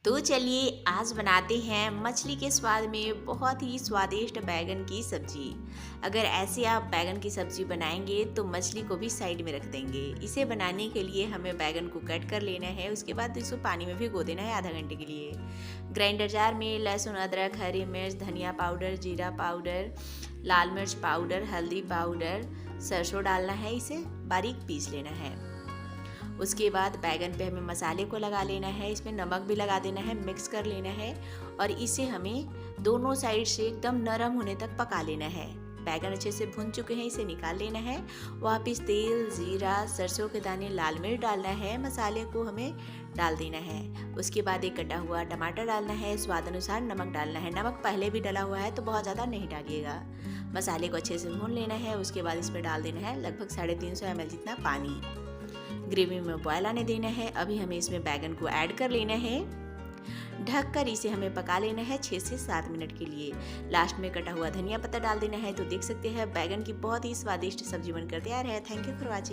तो चलिए आज बनाते हैं मछली के स्वाद में बहुत ही स्वादिष्ट बैगन की सब्जी। अगर ऐसे आप बैगन की सब्जी बनाएंगे तो मछली को भी साइड में रख देंगे। इसे बनाने के लिए हमें बैगन को कट कर लेना है, उसके बाद इसको पानी में भिगो देना है आधा घंटे के लिए। ग्राइंडर जार में लहसुन, अदरक, हरी मिर्च, धनिया पाउडर, जीरा पाउडर, लाल मिर्च पाउडर, हल्दी पाउडर, सरसों डालना है, इसे बारीक पीस लेना है। उसके बाद बैगन पे हमें मसाले को लगा लेना है, इसमें नमक भी लगा देना है, मिक्स कर लेना है और इसे हमें दोनों साइड से एकदम नरम होने तक पका लेना है। बैगन अच्छे से भुन चुके हैं, इसे निकाल लेना है। वापस तेल, जीरा, सरसों के दाने, लाल मिर्च डालना है, मसाले को हमें डाल देना है। उसके बाद एक कटा हुआ टमाटर डालना है, स्वाद अनुसार नमक डालना है। नमक पहले भी डाला हुआ है तो बहुत ज़्यादा नहीं डालिएगा। मसाले को अच्छे से भून लेना है। उसके बाद इसमें डाल देना है लगभग 350 ml जितना पानी। ग्रेवी में बॉयल आने देना है। अभी हमें इसमें बैगन को ऐड कर लेना है। ढककर इसे हमें पका लेना है 6 से 7 मिनट के लिए। लास्ट में कटा हुआ धनिया पत्ता डाल देना है। तो देख सकते हैं बैगन की बहुत ही स्वादिष्ट सब्जी बनकर तैयार है। Thank you for watching.